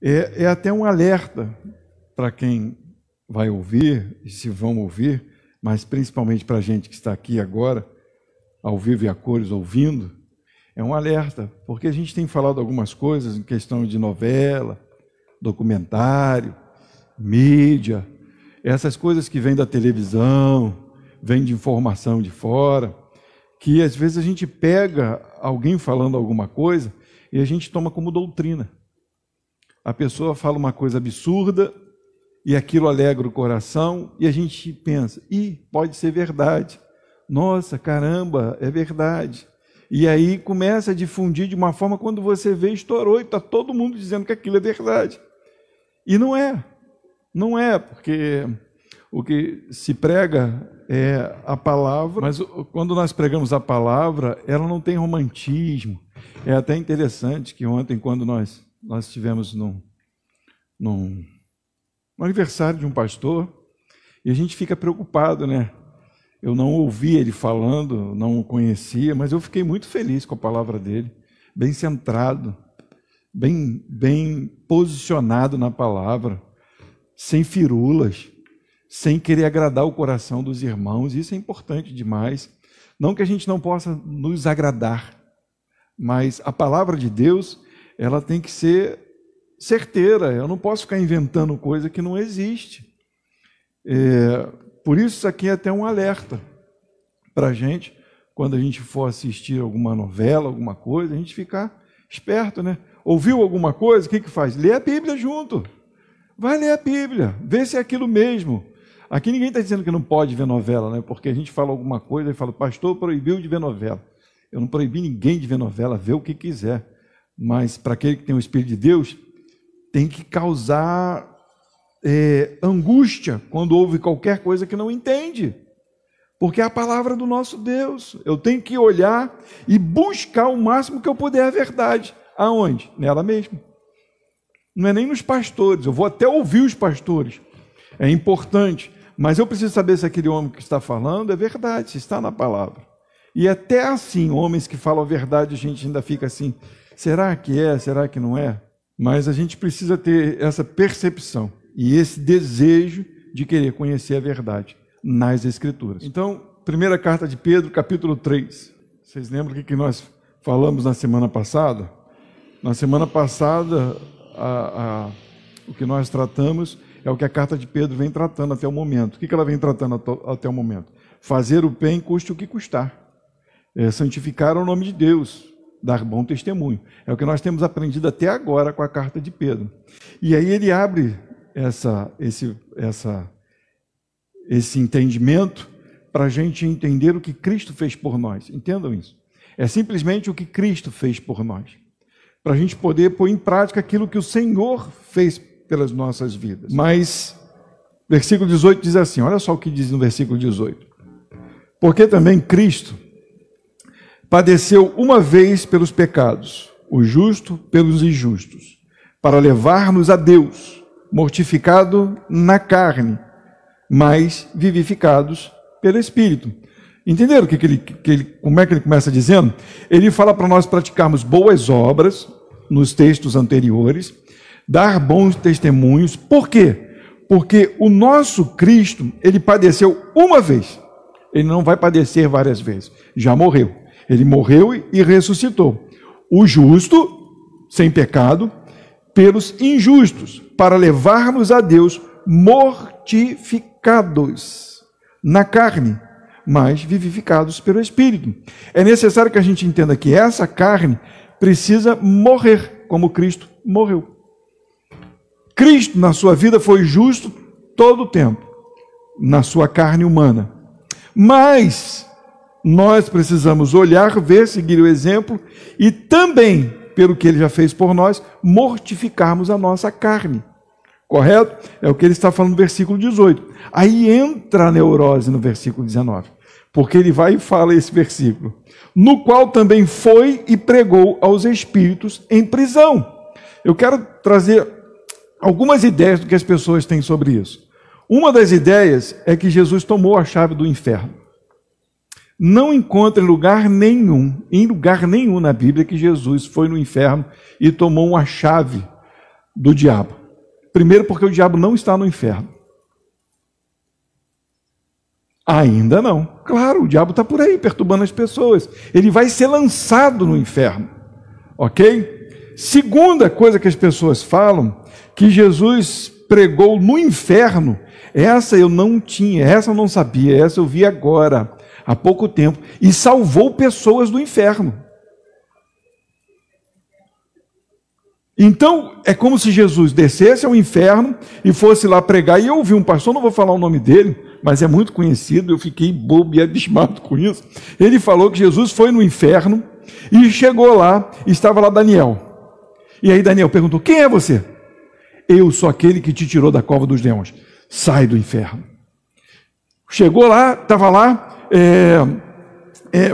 É até um alerta para quem vai ouvir, e se vão ouvir, mas principalmente para a gente que está aqui agora, ao vivo e a cores, ouvindo, é um alerta, porque a gente tem falado algumas coisas em questão de novela, documentário, mídia, essas coisas que vêm da televisão, vêm de informação de fora, que às vezes a gente pega alguém falando alguma coisa e a gente toma como doutrina. A pessoa fala uma coisa absurda e aquilo alegra o coração e a gente pensa, pode ser verdade. Nossa, caramba, é verdade. E aí começa a difundir de uma forma, quando você vê, estourou e está todo mundo dizendo que aquilo é verdade. E não é. Não é, porque o que se prega é a palavra, mas quando nós pregamos a palavra, ela não tem romantismo. É até interessante que ontem, quando nós estivemos num aniversário de um pastor, e a gente fica preocupado, né? Eu não ouvi ele falando, não o conhecia, mas eu fiquei muito feliz com a palavra dele, bem centrado, bem posicionado na palavra, sem firulas, sem querer agradar o coração dos irmãos. Isso é importante demais. Não que a gente não possa nos agradar, mas a palavra de Deus, ela tem que ser certeira. Eu não posso ficar inventando coisa que não existe. Por isso aqui é até um alerta para a gente, quando a gente for assistir alguma novela, alguma coisa, a gente ficar esperto, né? Ouviu alguma coisa, o que faz? Lê a Bíblia junto. Vai ler a Bíblia, vê se é aquilo mesmo. Aqui ninguém está dizendo que não pode ver novela, né? Porque a gente fala alguma coisa e fala, pastor proibiu de ver novela. Eu não proibi ninguém de ver novela, vê o que quiser. Mas para aquele que tem o Espírito de Deus, tem que causar angústia quando ouve qualquer coisa que não entende. Porque é a palavra do nosso Deus. Eu tenho que olhar e buscar o máximo que eu puder a verdade. Aonde? Nela mesma. Não é nem nos pastores, eu vou até ouvir os pastores. É importante, mas eu preciso saber se aquele homem que está falando é verdade, se está na palavra. E até assim, homens que falam a verdade, a gente ainda fica assim, será que é, será que não é? Mas a gente precisa ter essa percepção e esse desejo de querer conhecer a verdade nas Escrituras. Então, primeira carta de Pedro, capítulo 3. Vocês lembram o que nós falamos na semana passada? Na semana passada, o que nós tratamos é o que a carta de Pedro vem tratando até o momento. O que ela vem tratando até o momento? Fazer o bem custe o que custar. Santificar o nome de Deus, dar bom testemunho. É o que nós temos aprendido até agora com a carta de Pedro. E aí ele abre esse entendimento para a gente entender o que Cristo fez por nós. Entendam isso. É simplesmente o que Cristo fez por nós. Para a gente poder pôr em prática aquilo que o Senhor fez pelas nossas vidas. Mas, versículo 18 diz assim, olha só o que diz no versículo 18. Porque também Cristo padeceu uma vez pelos pecados, o justo pelos injustos, para levar-nos a Deus, mortificado na carne, mas vivificados pelo Espírito. Entenderam como é que ele começa dizendo? Ele fala para nós praticarmos boas obras, nos textos anteriores, dar bons testemunhos. Por quê? Porque o nosso Cristo, ele padeceu uma vez. Ele não vai padecer várias vezes. Já morreu. Ele morreu e ressuscitou. O justo, sem pecado, pelos injustos, para levar-nos a Deus mortificados na carne, mas vivificados pelo Espírito. É necessário que a gente entenda que essa carne precisa morrer, como Cristo morreu. Cristo, na sua vida, foi justo todo o tempo, na sua carne humana. Mas nós precisamos olhar, ver, seguir o exemplo e também, pelo que ele já fez por nós, mortificarmos a nossa carne. Correto? É o que ele está falando no versículo 18. Aí entra a neurose no versículo 19. Porque ele vai e fala esse versículo. No qual também foi e pregou aos espíritos em prisão. Eu quero trazer algumas ideias do que as pessoas têm sobre isso. Uma das ideias é que Jesus tomou a chave do inferno. Não encontra em lugar nenhum na Bíblia que Jesus foi no inferno e tomou uma chave do diabo. Primeiro, porque o diabo não está no inferno. Ainda não. Claro, o diabo está por aí, perturbando as pessoas. Ele vai ser lançado no inferno. Ok? Segunda coisa que as pessoas falam, que Jesus pregou no inferno, essa eu não tinha, essa eu não sabia, essa eu vi agora, há pouco tempo, e salvou pessoas do inferno. Então, é como se Jesus descesse ao inferno e fosse lá pregar. E eu ouvi um pastor, não vou falar o nome dele, mas é muito conhecido, eu fiquei bobo e abismado com isso. Ele falou que Jesus foi no inferno e chegou lá, e estava lá Daniel. E aí Daniel perguntou: quem é você? Eu sou aquele que te tirou da cova dos leões. Sai do inferno. Chegou lá, estava lá,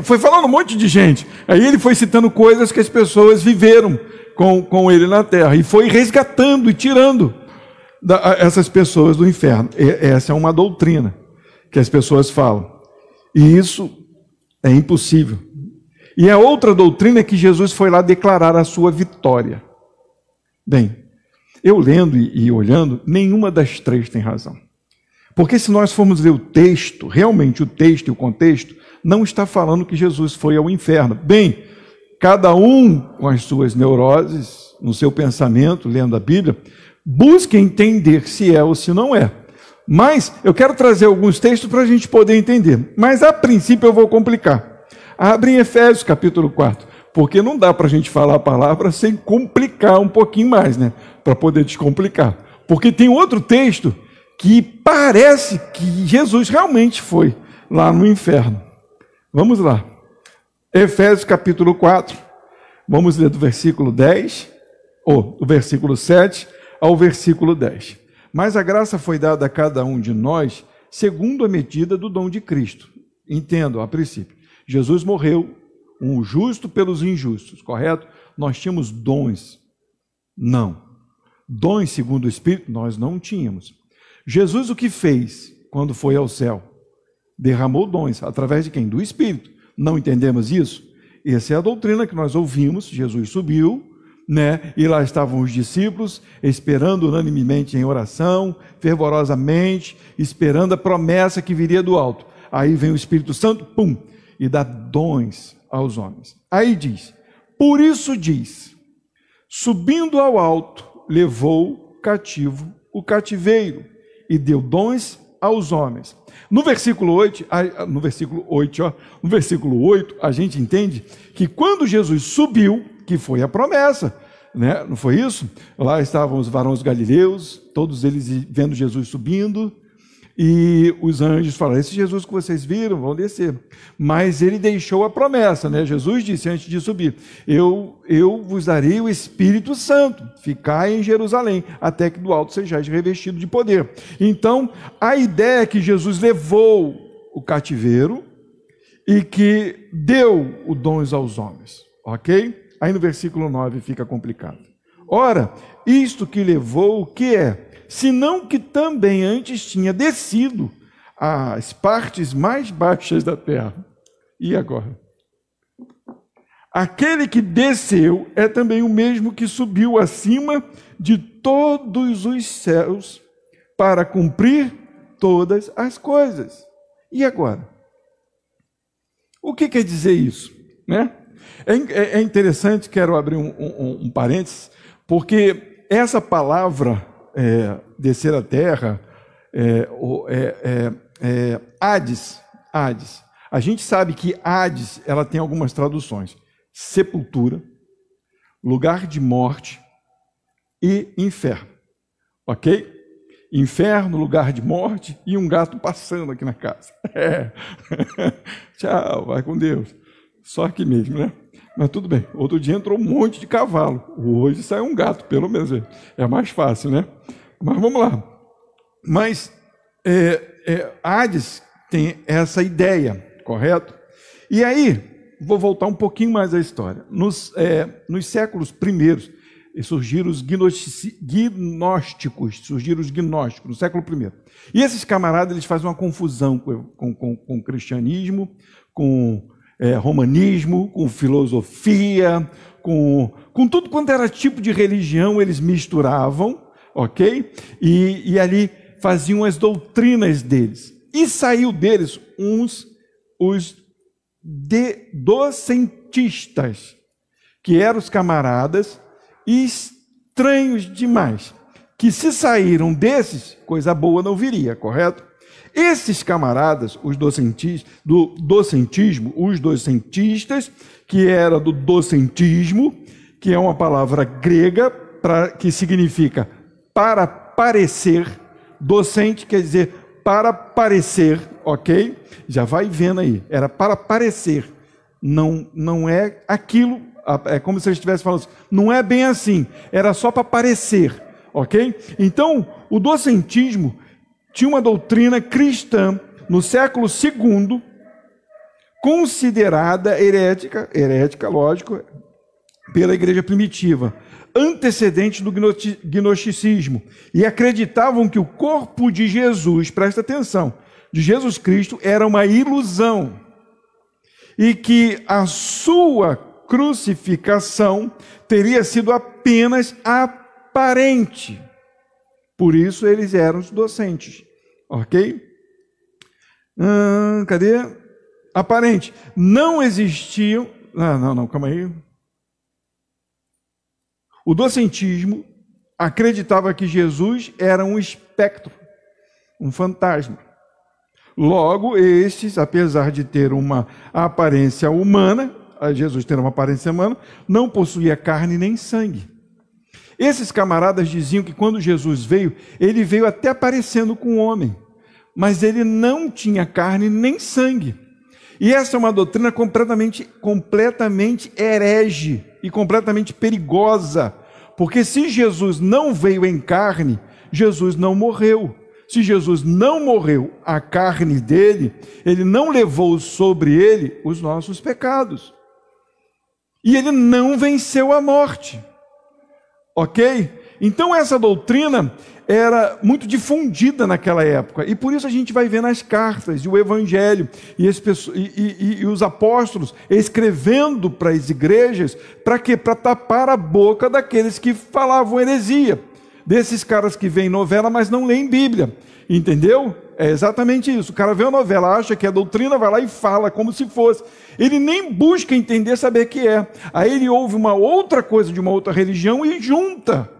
foi falando um monte de gente. Aí ele foi citando coisas que as pessoas viveram com ele na terra, e foi resgatando e tirando essas pessoas do inferno. Essa é uma doutrina que as pessoas falam, e isso é impossível. E a outra doutrina é que Jesus foi lá declarar a sua vitória. Bem, eu lendo e olhando, nenhuma das três tem razão. Porque se nós formos ver o texto, realmente o texto e o contexto, não está falando que Jesus foi ao inferno. Bem, cada um com as suas neuroses, no seu pensamento, lendo a Bíblia, busca entender se é ou se não é. Mas eu quero trazer alguns textos para a gente poder entender. Mas a princípio eu vou complicar. Abre em Efésios capítulo 4, porque não dá para a gente falar a palavra sem complicar um pouquinho mais, né? Para poder descomplicar. Porque tem outro texto que parece que Jesus realmente foi lá no inferno. Vamos lá. Efésios capítulo 4, vamos ler do versículo 10, ou do versículo 7 ao versículo 10. Mas a graça foi dada a cada um de nós segundo a medida do dom de Cristo. Entendo, a princípio. Jesus morreu, um justo pelos injustos, correto? Nós tínhamos dons. Não. Dons segundo o Espírito, nós não tínhamos. Jesus o que fez quando foi ao céu? Derramou dons, através de quem? Do Espírito. Não entendemos isso? Essa é a doutrina que nós ouvimos. Jesus subiu, né? E lá estavam os discípulos, esperando unanimemente em oração, fervorosamente, esperando a promessa que viria do alto. Aí vem o Espírito Santo, pum, e dá dons aos homens. Aí diz: por isso diz, subindo ao alto, levou cativo o cativeiro e deu dons aos homens. No versículo 8, a gente entende que quando Jesus subiu, que foi a promessa, né? Não foi isso? Lá estavam os varões galileus, todos eles vendo Jesus subindo, e os anjos falaram: esse Jesus que vocês viram, vão descer. Mas ele deixou a promessa, né? Jesus disse antes de subir: eu vos darei o Espírito Santo, ficai em Jerusalém, até que do alto sejais revestido de poder. Então, a ideia é que Jesus levou o cativeiro e que deu o dons aos homens, ok? Aí no versículo 9 fica complicado. Ora, isto que levou, o que é? Senão que também antes tinha descido às partes mais baixas da terra. E agora? Aquele que desceu é também o mesmo que subiu acima de todos os céus para cumprir todas as coisas. E agora? O que quer dizer isso? Né? É interessante, quero abrir um parênteses, porque essa palavra... descer a terra, Hades. A gente sabe que Hades, ela tem algumas traduções: sepultura, lugar de morte e inferno, ok? Inferno, lugar de morte e um gato passando aqui na casa. Tchau, vai com Deus. Só aqui mesmo, né? Mas tudo bem. Outro dia entrou um monte de cavalo. Hoje sai um gato, pelo menos. É mais fácil, né? Mas vamos lá. Mas Hades tem essa ideia, correto? E aí, vou voltar um pouquinho mais à história. Nos séculos primeiros, surgiram os gnósticos, no século I. E esses camaradas, eles fazem uma confusão com o cristianismo, com romanismo, com filosofia, com tudo quanto era tipo de religião, eles misturavam, ok? E ali faziam as doutrinas deles. E saiu deles os docentistas, que eram os camaradas estranhos demais, que se saíram desses, coisa boa não viria, correto? Esses camaradas, os docentistas, do docentismo, os docentistas, que era do docentismo, que é uma palavra grega que significa para parecer, docente quer dizer para parecer, ok? Já vai vendo aí, era para parecer, não é aquilo, é como se ele estivesse falando assim, não é bem assim, era só para parecer, ok? Então, o docentismo tinha uma doutrina cristã no século II, considerada herética, lógico, pela igreja primitiva, antecedente do gnosticismo, e acreditavam que o corpo de Jesus, presta atenção, de Jesus Cristo era uma ilusão, e que a sua crucificação teria sido apenas aparente. Por isso eles eram os docentes, ok? Cadê? Aparente. Não existiam... Não, calma aí. O docentismo acreditava que Jesus era um espectro, um fantasma. Logo, estes, apesar de ter uma aparência humana, Jesus ter uma aparência humana, não possuía carne nem sangue. Esses camaradas diziam que quando Jesus veio, ele veio até parecendo com um homem, mas ele não tinha carne nem sangue. E essa é uma doutrina completamente herege e completamente perigosa, porque se Jesus não veio em carne, Jesus não morreu. Se Jesus não morreu a carne dele, ele não levou sobre ele os nossos pecados. E ele não venceu a morte. Ok? Então essa doutrina era muito difundida naquela época, e por isso a gente vai ver nas cartas e o Evangelho e os apóstolos escrevendo para as igrejas, para quê? Para tapar a boca daqueles que falavam heresia, desses caras que veem novela, mas não leem Bíblia, entendeu? É exatamente isso, o cara vê a novela, acha que é doutrina, vai lá e fala como se fosse, ele nem busca entender, saber o que é, aí ele ouve uma outra coisa de uma outra religião e junta,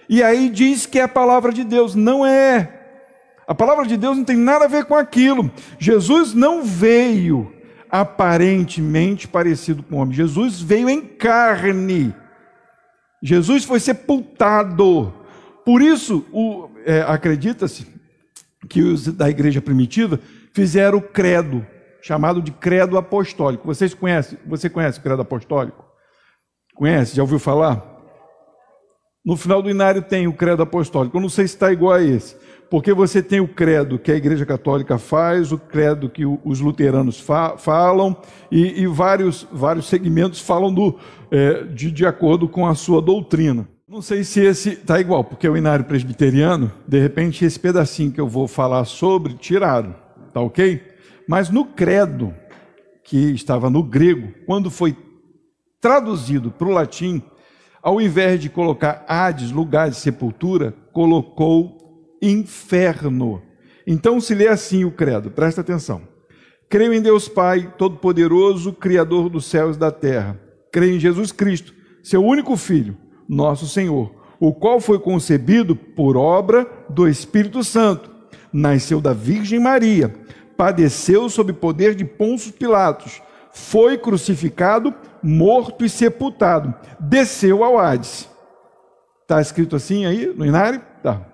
e aí diz que é a palavra de Deus. Não é. A palavra de Deus não tem nada a ver com aquilo. Jesus não veio aparentemente parecido com o homem. Jesus veio em carne. Jesus foi sepultado. Por isso, acredita-se que os da igreja primitiva fizeram o credo, chamado de credo apostólico. Você conhece o credo apostólico? Conhece? Já ouviu falar? No final do Inário tem o credo apostólico. Eu não sei se está igual a esse, porque você tem o credo que a Igreja Católica faz, o credo que os luteranos falam, e vários segmentos falam de acordo com a sua doutrina. Não sei se esse está igual, porque o Inário presbiteriano, de repente esse pedacinho que eu vou falar sobre, tiraram, tá ok? Mas no credo, que estava no grego, quando foi traduzido para o latim, ao invés de colocar Hades, lugar de sepultura, colocou inferno. Então se lê assim o credo, presta atenção. Creio em Deus Pai, Todo-Poderoso, Criador dos céus e da terra. Creio em Jesus Cristo, seu único Filho, nosso Senhor, o qual foi concebido por obra do Espírito Santo. Nasceu da Virgem Maria, padeceu sob poder de Pôncio Pilatos, foi crucificado, morto e sepultado, desceu ao Hades. Está escrito assim aí no Inário? Tá.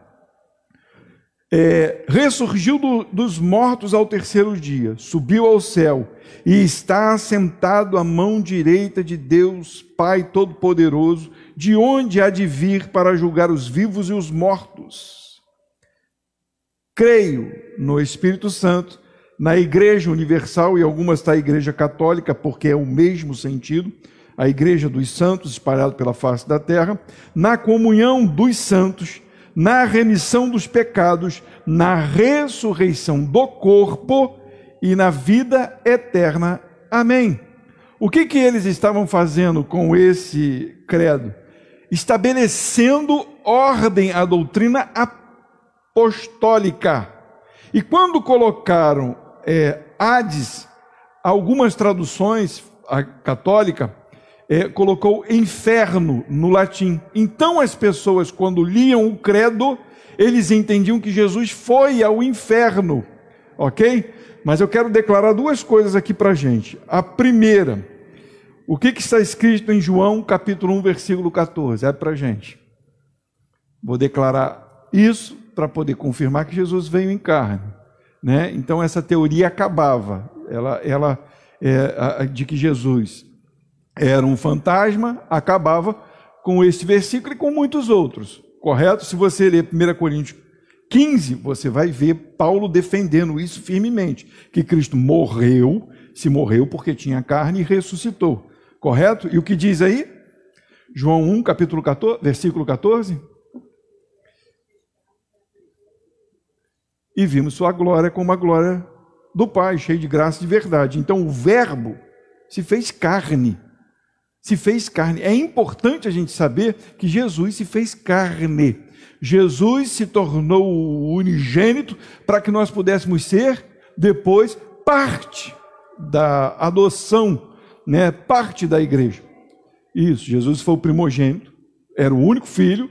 Ressurgiu dos mortos ao terceiro dia, subiu ao céu e está assentado à mão direita de Deus Pai Todo-Poderoso, de onde há de vir para julgar os vivos e os mortos. Creio no Espírito Santo, na Igreja Universal, e algumas está a Igreja Católica, porque é o mesmo sentido, a Igreja dos Santos, espalhada pela face da terra, na comunhão dos santos, na remissão dos pecados, na ressurreição do corpo e na vida eterna. Amém. O que eles estavam fazendo com esse credo? Estabelecendo ordem à doutrina apostólica. E quando colocaram Hades, algumas traduções, a católica, colocou inferno no latim. Então as pessoas, quando liam o credo, eles entendiam que Jesus foi ao inferno, ok? Mas eu quero declarar duas coisas aqui para a gente. A primeira, o que está escrito em João capítulo 1, versículo 14? É para a gente. Vou declarar isso para poder confirmar que Jesus veio em carne, né? Então essa teoria acabava, de que Jesus era um fantasma, acabava com este versículo e com muitos outros, correto? Se você ler 1 Coríntios 15, você vai ver Paulo defendendo isso firmemente, que Cristo morreu, se morreu porque tinha carne e ressuscitou, correto? E o que diz aí? João 1, capítulo 14, versículo 14. E vimos sua glória como a glória do Pai, cheio de graça e de verdade. Então o verbo se fez carne. Se fez carne. É importante a gente saber que Jesus se fez carne. Jesus se tornou o unigênito para que nós pudéssemos ser, depois, parte da adoção, né? Parte da igreja. Isso, Jesus foi o primogênito, era o único filho,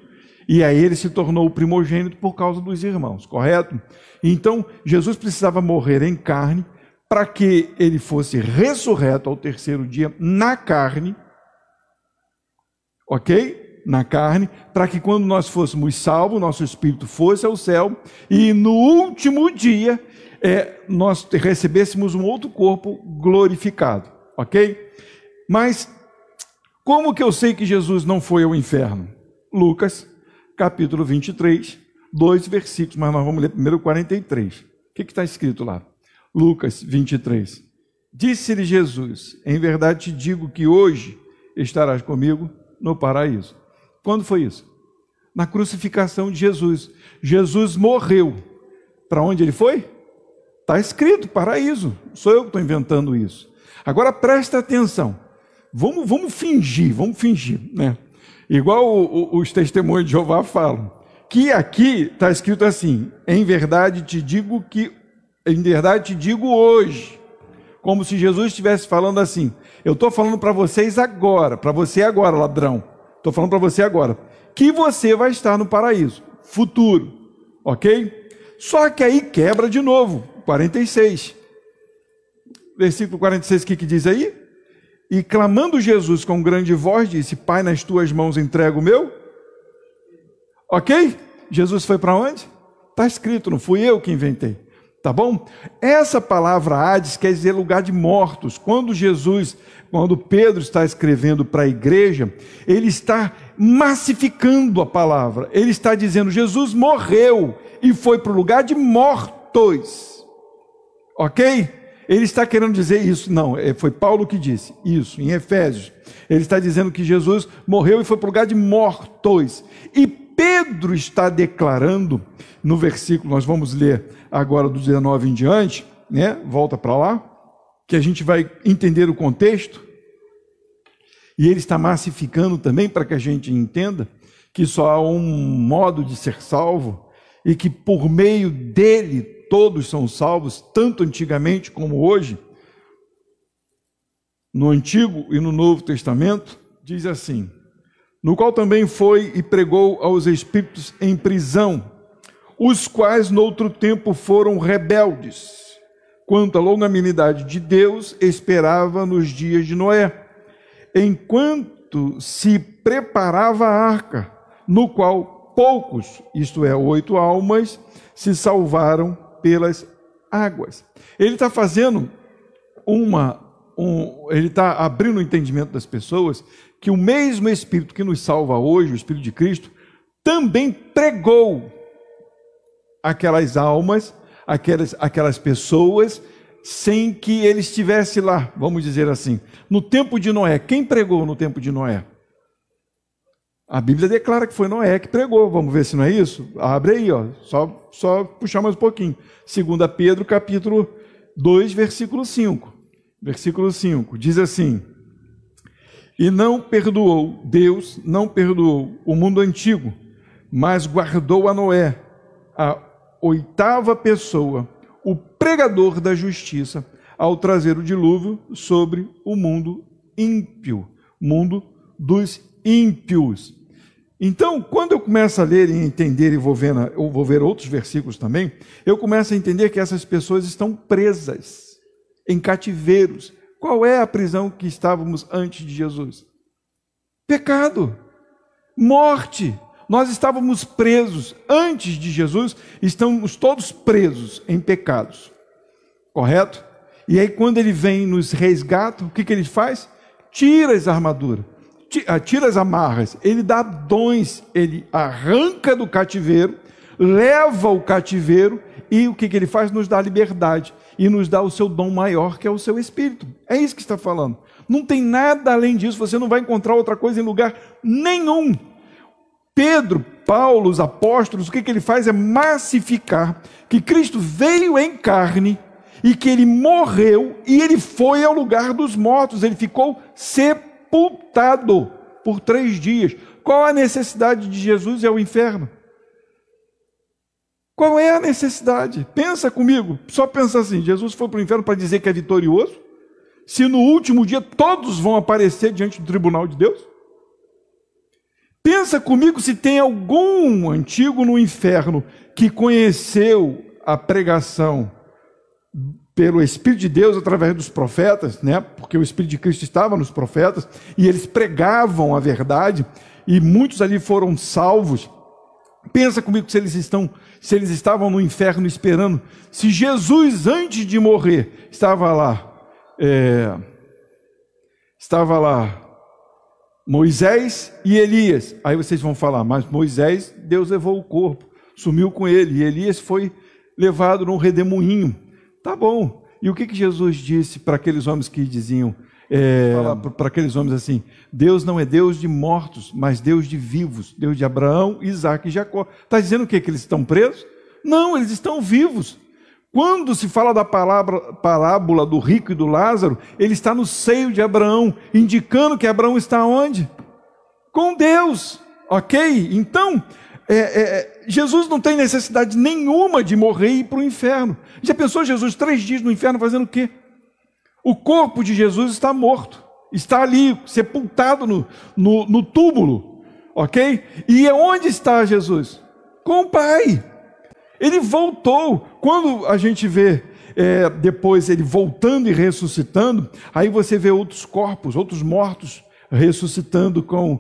e aí ele se tornou o primogênito por causa dos irmãos, correto? Então, Jesus precisava morrer em carne para que ele fosse ressurreto ao terceiro dia na carne, ok? Na carne, para que quando nós fôssemos salvos, nosso espírito fosse ao céu, e no último dia nós recebêssemos um outro corpo glorificado, ok? Mas como que eu sei que Jesus não foi ao inferno? Lucas, capítulo 23, 2 versículos, mas nós vamos ler primeiro o 43. O que está escrito lá? Lucas 23. Disse-lhe Jesus, em verdade te digo que hoje estarás comigo no paraíso. Quando foi isso? Na crucificação de Jesus. Jesus morreu. Para onde ele foi? Está escrito, paraíso. Sou eu que estou inventando isso. Agora presta atenção. Vamos fingir, né? Igual os testemunhos de Jeová falam, que aqui está escrito assim, em verdade te digo hoje, como se Jesus estivesse falando assim, eu estou falando para vocês agora, para você agora, ladrão, estou falando para você agora, que você vai estar no paraíso, futuro, ok? Só que aí quebra de novo, 46, versículo 46, o que diz aí? E clamando Jesus com grande voz, disse, Pai, nas tuas mãos entrego o meu. Ok? Jesus foi para onde? Está escrito, não fui eu que inventei. Tá bom? Essa palavra Hades quer dizer lugar de mortos. Quando Pedro está escrevendo para a igreja, ele está massificando a palavra. Ele está dizendo, Jesus morreu e foi para o lugar de mortos. Ok? Ele está querendo dizer isso, não, foi Paulo que disse isso, em Efésios. Ele está dizendo que Jesus morreu e foi para o lugar de mortos. E Pedro está declarando, no versículo, nós vamos ler agora do 19 em diante, né? Volta para lá, que a gente vai entender o contexto. E ele está massificando também para que a gente entenda que só há um modo de ser salvo e que por meio dele todos são salvos, tanto antigamente como hoje. No Antigo e no Novo Testamento, diz assim, no qual também foi e pregou aos espíritos em prisão, os quais noutro tempo foram rebeldes, quanto à longanimidade de Deus esperava nos dias de Noé, enquanto se preparava a arca, no qual poucos, isto é, 8 almas, se salvaram pelas águas. Ele está fazendo ele está abrindo o entendimento das pessoas que o mesmo Espírito que nos salva hoje, o Espírito de Cristo, também pregou aquelas almas, aquelas pessoas, sem que ele estivesse lá, vamos dizer assim. No tempo de Noé, quem pregou no tempo de Noé? A Bíblia declara que foi Noé que pregou. Vamos ver se não é isso? Abre aí, ó. Só puxar mais um pouquinho. 2 Pedro, capítulo 2, versículo 5. Versículo 5. Diz assim, E não perdoou, Deus não perdoou o mundo antigo, mas guardou a Noé, a oitava pessoa, o pregador da justiça, ao trazer o dilúvio sobre o mundo ímpio, mundo dos ímpios. Então, quando eu começo a ler e entender, e vou ver outros versículos também, eu começo a entender que essas pessoas estão presas em cativeiros. Qual é a prisão que estávamos antes de Jesus? Pecado, morte. Nós estávamos presos antes de Jesus, estamos todos presos em pecados, correto? E aí quando ele vem e nos resgata, o que ele faz? Tira as armaduras, tira as amarras, ele dá dons, ele arranca do cativeiro, leva o cativeiro e o que ele faz? Nos dá liberdade e nos dá o seu dom maior, que é o seu Espírito. É isso que está falando. Não tem nada além disso, você não vai encontrar outra coisa em lugar nenhum. Pedro, Paulo, os apóstolos, o que ele faz é massificar que Cristo veio em carne e que ele morreu e ele foi ao lugar dos mortos, ele ficou sepultado por 3 dias. Qual a necessidade de Jesus ir ao inferno? Qual é a necessidade? Pensa comigo, só pensa assim, Jesus foi para o inferno para dizer que é vitorioso? Se no último dia todos vão aparecer diante do tribunal de Deus? Pensa comigo se tem algum antigo no inferno que conheceu a pregação pelo Espírito de Deus através dos profetas, né? Porque o Espírito de Cristo estava nos profetas e eles pregavam a verdade e muitos ali foram salvos. Pensa comigo se eles estavam no inferno esperando, se Jesus antes de morrer estava lá Moisés e Elias. Aí vocês vão falar, mas Moisés, Deus levou o corpo, sumiu com ele, e Elias foi levado num redemoinho. Tá bom. E o que Jesus disse para aqueles homens que diziam, para aqueles homens assim, Deus não é Deus de mortos, mas Deus de vivos, Deus de Abraão, Isaque e Jacó. Está dizendo o quê? Que eles estão presos? Não, eles estão vivos. Quando se fala da parábola do rico e do Lázaro, ele está no seio de Abraão, indicando que Abraão está onde? Com Deus, ok? Então, Jesus não tem necessidade nenhuma de morrer e ir para o inferno. Já pensou Jesus 3 dias no inferno fazendo o quê? O corpo de Jesus está morto, está ali, sepultado no túmulo, ok? E onde está Jesus? Com o Pai. Ele voltou. Quando a gente vê depois ele voltando e ressuscitando, aí você vê outros corpos, outros mortos ressuscitando com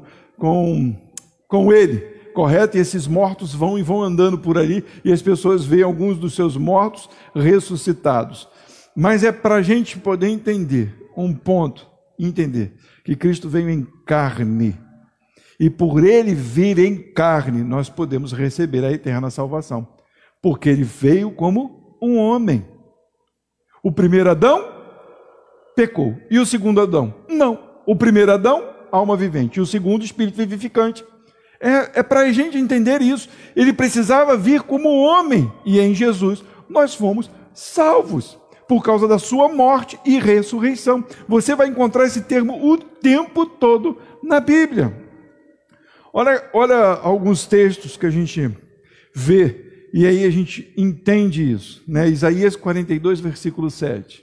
ele, correto? E esses mortos vão andando por ali e as pessoas veem alguns dos seus mortos ressuscitados. Mas é para a gente poder entender um ponto, entender que Cristo veio em carne. E por ele vir em carne, nós podemos receber a eterna salvação. Porque ele veio como um homem. O primeiro Adão pecou. E o segundo Adão? Não. O primeiro Adão, alma vivente. E o segundo, espírito vivificante. É para a gente entender isso. Ele precisava vir como homem. E em Jesus nós fomos salvos. Por causa da sua morte e ressurreição. Você vai encontrar esse termo o tempo todo na Bíblia. Olha alguns textos que a gente vê. E aí a gente entende isso, né? Isaías 42, versículo 7.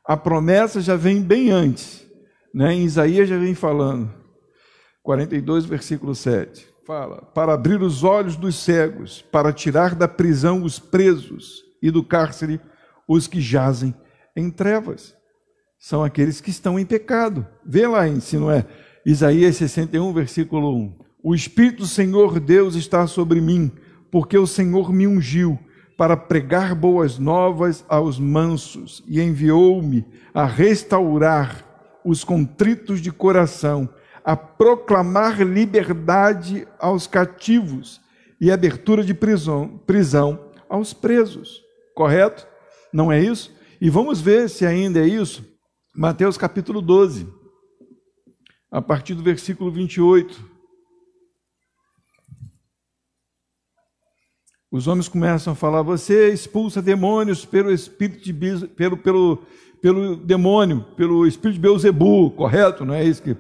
A promessa já vem bem antes, né? Em Isaías já vem falando. 42, versículo 7. Fala, para abrir os olhos dos cegos, para tirar da prisão os presos e do cárcere os que jazem em trevas. São aqueles que estão em pecado. Vê lá, se não é? Isaías 61, versículo 1. O Espírito do Senhor Deus está sobre mim, porque o Senhor me ungiu para pregar boas novas aos mansos e enviou-me a restaurar os contritos de coração, a proclamar liberdade aos cativos e abertura de prisão aos presos. Correto? Não é isso? E vamos ver se ainda é isso. Mateus capítulo 12, a partir do versículo 28. Os homens começam a falar, você expulsa demônios pelo pelo demônio, pelo espírito de Beelzebu, correto? Não é isso que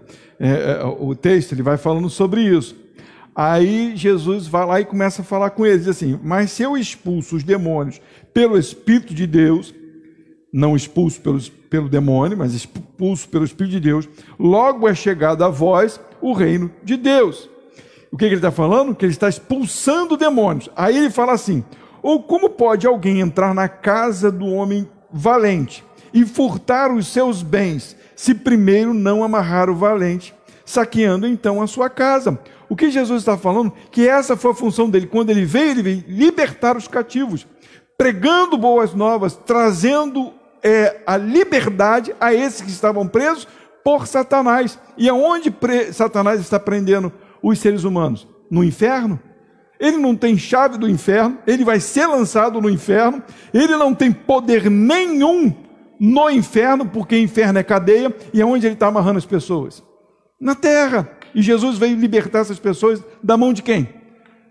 o texto ele vai falando sobre isso. Aí Jesus vai lá e começa a falar com eles, diz assim: mas se eu expulso os demônios pelo Espírito de Deus, não expulso pelo demônio, mas expulso pelo Espírito de Deus, logo é chegado a vós o reino de Deus. O que ele está falando? Que ele está expulsando demônios. Aí ele fala assim: ou como pode alguém entrar na casa do homem valente e furtar os seus bens, se primeiro não amarrar o valente, saqueando então a sua casa? O que Jesus está falando? Que essa foi a função dele. Quando ele veio libertar os cativos, pregando boas novas, trazendo a liberdade a esses que estavam presos por Satanás. E aonde Satanás está prendendo os seres humanos? No inferno. Ele não tem chave do inferno, ele vai ser lançado no inferno, ele não tem poder nenhum no inferno, porque inferno é cadeia, e aonde ele está amarrando as pessoas? Na terra. E Jesus veio libertar essas pessoas da mão de quem?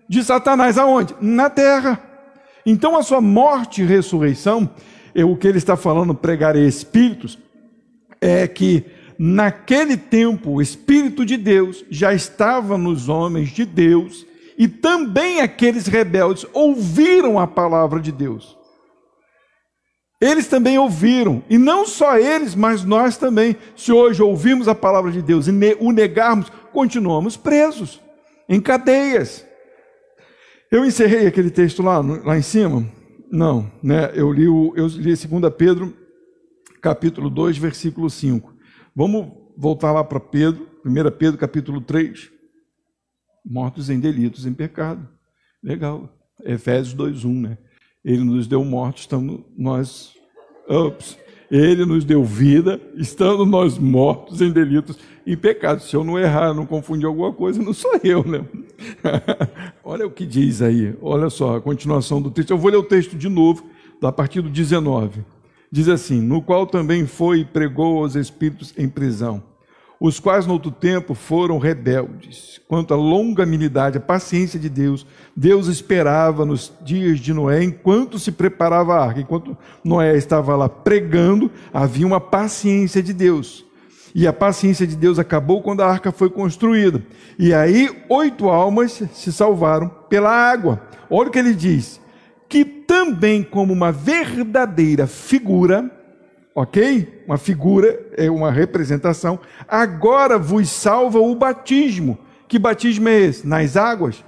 De Satanás. Aonde? Na terra. Então a sua morte e ressurreição, o que ele está falando, pregar espíritos, é que naquele tempo o Espírito de Deus já estava nos homens de Deus, e também aqueles rebeldes ouviram a palavra de Deus. Eles também ouviram, e não só eles, mas nós também. Se hoje ouvimos a palavra de Deus e o negarmos, continuamos presos, em cadeias. Eu encerrei aquele texto lá em cima? Não, né? Eu li 2 Pedro, capítulo 2, versículo 5. Vamos voltar lá para Pedro, 1 Pedro, capítulo 3. Mortos em delitos, em pecado. Legal. Efésios 2:1, né? Ele nos deu mortos, estamos nós... Ele nos deu vida, estando nós mortos em delitos e pecados. Se eu não errar, não confundir alguma coisa, não sou eu, né? Olha o que diz aí. Olha só, a continuação do texto. Eu vou ler o texto de novo, a partir do 19. Diz assim: no qual também foi e pregou aos espíritos em prisão, os quais no outro tempo foram rebeldes. Quanto à longanimidade, a paciência de Deus, Deus esperava nos dias de Noé, enquanto se preparava a arca. Enquanto Noé estava lá pregando, havia uma paciência de Deus. E a paciência de Deus acabou quando a arca foi construída. E aí 8 almas se salvaram pela água. Olha o que ele diz: que também como uma verdadeira figura, ok? Uma figura, é uma representação. Agora vos salva o batismo. Que batismo é esse? Nas águas?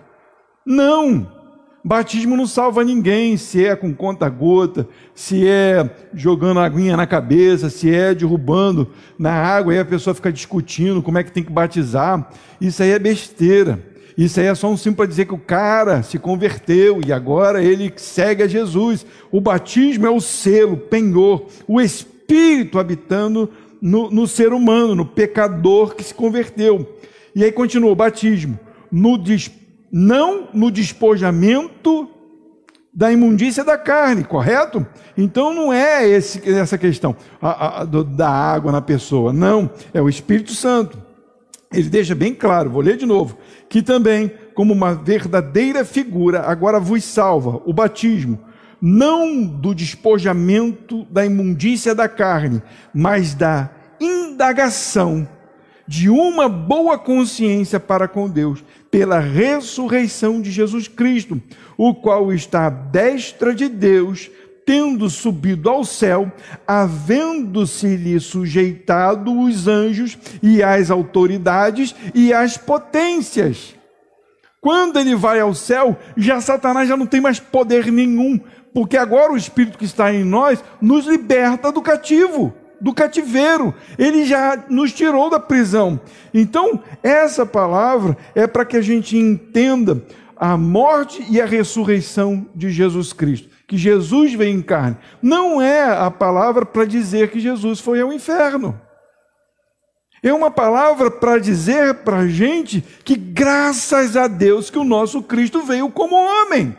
Não! Batismo não salva ninguém, se é com conta-gota, se é jogando aguinha na cabeça, se é derrubando na água, aí a pessoa fica discutindo como é que tem que batizar. Isso aí é besteira. Isso aí é só um símbolo para dizer que o cara se converteu e agora ele segue a Jesus. O batismo é o selo, o penhor, o Espírito habitando no ser humano, no pecador que se converteu. E aí continua o batismo, não no despojamento da imundícia da carne, correto? Então não é essa questão da água na pessoa, não, é o Espírito Santo. Ele deixa bem claro, vou ler de novo, que também, como uma verdadeira figura, agora vos salva o batismo, não do despojamento da imundícia da carne, mas da indagação de uma boa consciência para com Deus, pela ressurreição de Jesus Cristo, o qual está à destra de Deus, tendo subido ao céu, havendo-se-lhe sujeitado os anjos e as autoridades e as potências. Quando ele vai ao céu, Satanás já não tem mais poder nenhum, porque agora o Espírito que está em nós nos liberta do cativeiro. Ele já nos tirou da prisão. Então, essa palavra é para que a gente entenda a morte e a ressurreição de Jesus Cristo. Que Jesus veio em carne. Não é a palavra para dizer que Jesus foi ao inferno. É uma palavra para dizer para a gente que graças a Deus que o nosso Cristo veio como homem.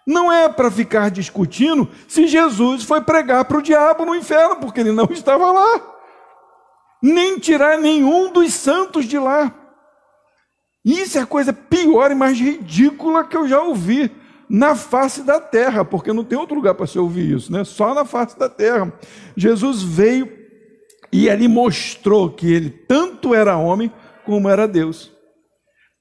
Não é para ficar discutindo se Jesus foi pregar para o diabo no inferno, porque ele não estava lá. Nem tirar nenhum dos santos de lá. Isso é a coisa pior e mais ridícula que eu já ouvi. na face da terra, porque não tem outro lugar para se ouvir isso, né? Só na face da terra. Jesus veio e ele mostrou que ele tanto era homem como era Deus.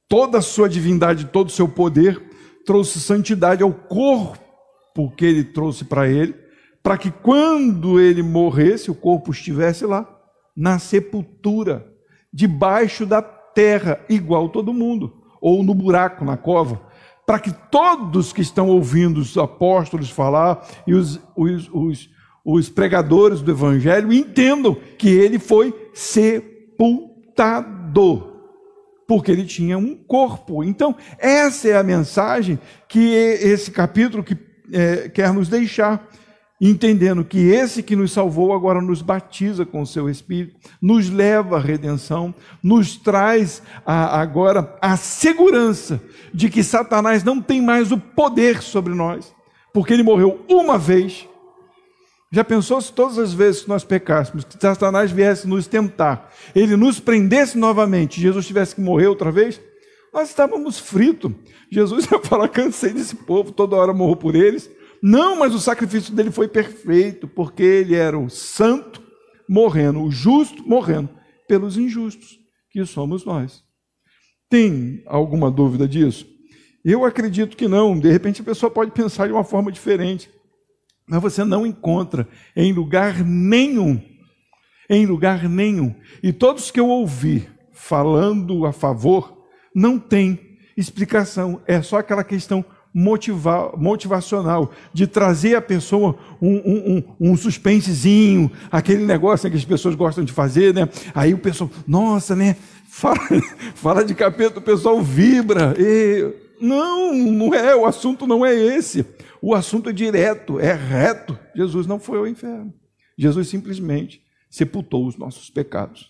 Toda a sua divindade, todo o seu poder trouxe santidade ao corpo que ele trouxe para ele, para que quando ele morresse, o corpo estivesse lá, na sepultura, debaixo da terra, igual todo mundo, ou no buraco, na cova, para que todos que estão ouvindo os apóstolos falar e os pregadores do evangelho entendam que ele foi sepultado, porque ele tinha um corpo. Então, essa é a mensagem que esse capítulo quer nos deixar, entendendo que esse que nos salvou agora nos batiza com o seu Espírito, nos leva à redenção, nos traz agora a segurança de que Satanás não tem mais o poder sobre nós, porque ele morreu uma vez. Já pensou se todas as vezes que nós pecássemos, que Satanás viesse nos tentar, ele nos prendesse novamente, Jesus tivesse que morrer outra vez? Nós estávamos fritos. Jesus ia falar: cansei desse povo, toda hora morro por eles. Não, mas o sacrifício dele foi perfeito, porque ele era o santo morrendo, o justo morrendo pelos injustos, que somos nós. Tem alguma dúvida disso? Eu acredito que não. De repente a pessoa pode pensar de uma forma diferente, mas você não encontra em lugar nenhum, e todos que eu ouvi falando a favor, não tem explicação, é só aquela questão motivacional, de trazer a pessoa um suspensezinho, aquele negócio que as pessoas gostam de fazer, né? Aí o pessoal, nossa, né? Fala de capeta, o pessoal vibra. Não é, o assunto não é esse. O assunto é direto, é reto. Jesus não foi ao inferno. Jesus simplesmente sepultou os nossos pecados,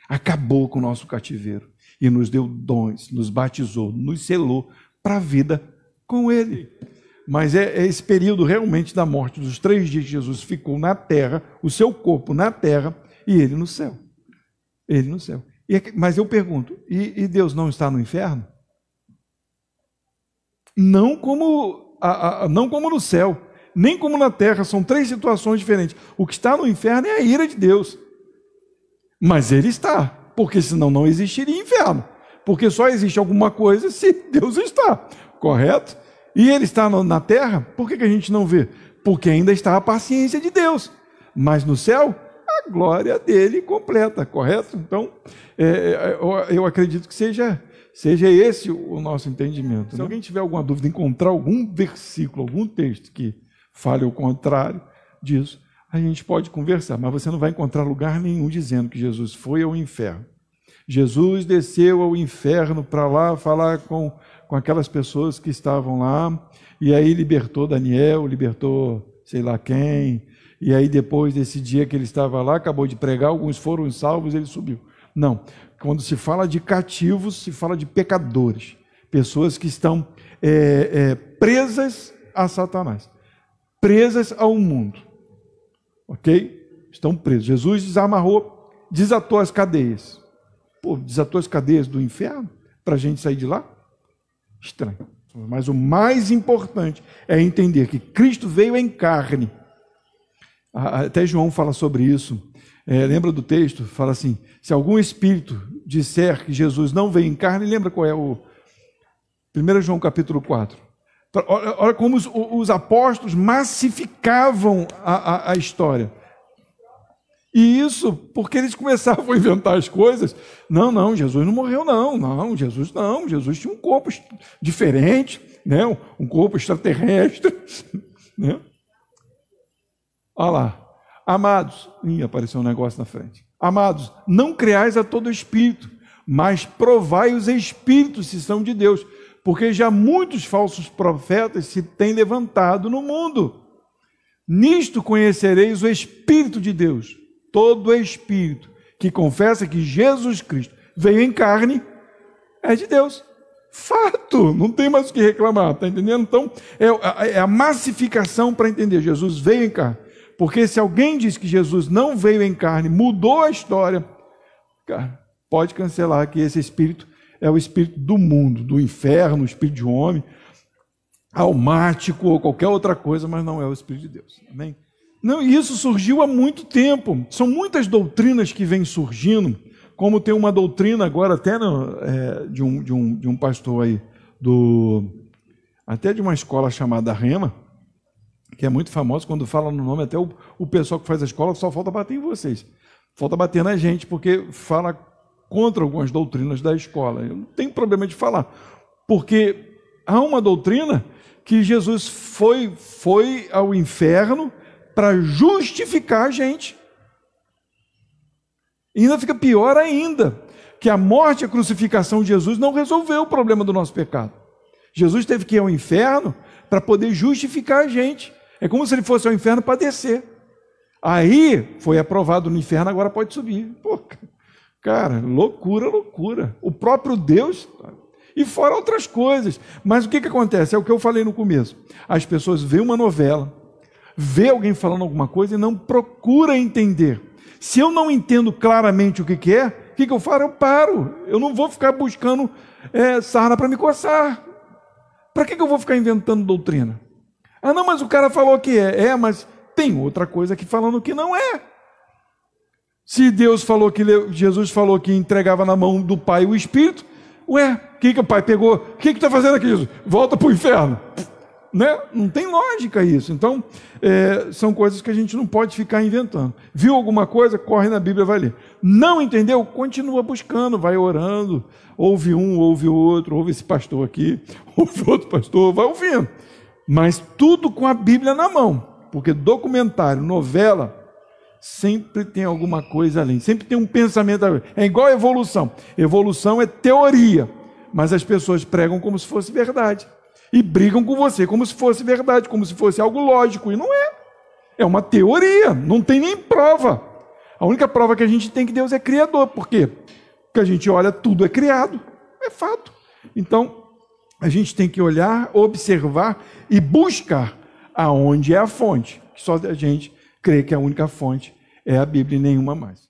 acabou com o nosso cativeiro e nos deu dons, nos batizou, nos selou para a vida com ele. Mas é esse período realmente da morte, dos 3 dias que Jesus ficou na terra, o seu corpo na terra e ele no céu. Ele no céu. Mas eu pergunto, e Deus não está no inferno? Não como no céu, nem como na terra, são 3 situações diferentes. O que está no inferno é a ira de Deus. Mas ele está, porque senão não existiria inferno. Porque só existe alguma coisa se Deus está, correto? E ele está na terra, por que a gente não vê? Porque ainda está a paciência de Deus. Mas no céu, a glória dele completa, correto? Então, eu acredito que seja esse o nosso entendimento. Se alguém tiver alguma dúvida, encontrar algum versículo, algum texto que fale o contrário disso, a gente pode conversar, mas você não vai encontrar lugar nenhum dizendo que Jesus foi ao inferno. Jesus desceu ao inferno para lá falar com aquelas pessoas que estavam lá, e aí libertou Daniel, libertou sei lá quem, e aí depois desse dia que ele estava lá, acabou de pregar, alguns foram salvos, ele subiu. Não, quando se fala de cativos, se fala de pecadores, pessoas que estão presas a Satanás, presas ao mundo, ok? Estão presos. Jesus desatou as cadeias. Pô, desatou as cadeias do inferno para a gente sair de lá? Estranho. Mas o mais importante é entender que Cristo veio em carne. Até João fala sobre isso. Lembra do texto? Fala assim: se algum espírito disser que Jesus não veio em carne, lembra qual é o 1 João capítulo 4. Olha como os apóstolos massificavam a história. E isso porque eles começavam a inventar as coisas. Não, Jesus não morreu, não, Jesus tinha um corpo diferente, né? Um corpo extraterrestre, né? Olha lá, amados, apareceu um negócio na frente. Amados, não creais a todo espírito, mas provai os espíritos se são de Deus, porque já muitos falsos profetas se têm levantado no mundo. Nisto conhecereis o Espírito de Deus. Todo espírito que confessa que Jesus Cristo veio em carne é de Deus. Fato, não tem mais o que reclamar, está entendendo? Então, é a massificação para entender, Jesus veio em carne. Porque se alguém diz que Jesus não veio em carne, mudou a história, cara, pode cancelar que esse espírito é o espírito do mundo, do inferno, o espírito de homem. almático ou qualquer outra coisa, mas não é o Espírito de Deus. Amém? Não, isso surgiu há muito tempo. São muitas doutrinas que vêm surgindo, como tem uma doutrina agora até de um pastor aí, até de uma escola chamada Rema, que é muito famosa. Quando fala no nome, até o pessoal que faz a escola só falta bater em vocês. Falta bater na gente, porque fala contra algumas doutrinas da escola. Eu não tenho problema de falar, porque há uma doutrina que Jesus foi ao inferno para justificar a gente. E ainda fica pior ainda, que a morte e a crucificação de Jesus não resolveu o problema do nosso pecado. Jesus teve que ir ao inferno para poder justificar a gente. É como se ele fosse ao inferno para descer. Aí foi aprovado no inferno, agora pode subir. Pô, cara, loucura, loucura. O próprio Deus, e fora outras coisas. Mas o que acontece? É o que eu falei no começo. As pessoas veem uma novela, vê alguém falando alguma coisa e não procura entender. Se eu não entendo claramente o que é, o que eu faço? Eu paro. Eu não vou ficar buscando sarna para me coçar. Para que eu vou ficar inventando doutrina? Ah, não, mas o cara falou que é. Mas tem outra coisa aqui falando que não é. Se Deus falou que Jesus falou que entregava na mão do Pai o Espírito, ué, o que o Pai pegou? O que está fazendo aqui, Jesus? Volta para o inferno. Né? Não tem lógica isso. Então, são coisas que a gente não pode ficar inventando. Viu alguma coisa? Corre na Bíblia, vai ler. Não entendeu? Continua buscando, vai orando. Ouve um, ouve outro, ouve esse pastor aqui, ouve outro pastor, vai ouvindo. Mas tudo com a Bíblia na mão. Porque documentário, novela, sempre tem alguma coisa além. Sempre tem um pensamento além. É igual a evolução. Evolução é teoria. Mas as pessoas pregam como se fosse verdade. E brigam com você como se fosse verdade, como se fosse algo lógico, e não é. É uma teoria, não tem nem prova. A única prova que a gente tem é que Deus é criador. Por quê? Porque a gente olha, tudo é criado, é fato. Então, a gente tem que olhar, observar e buscar aonde é a fonte. Só a gente crê que a única fonte é a Bíblia e nenhuma mais.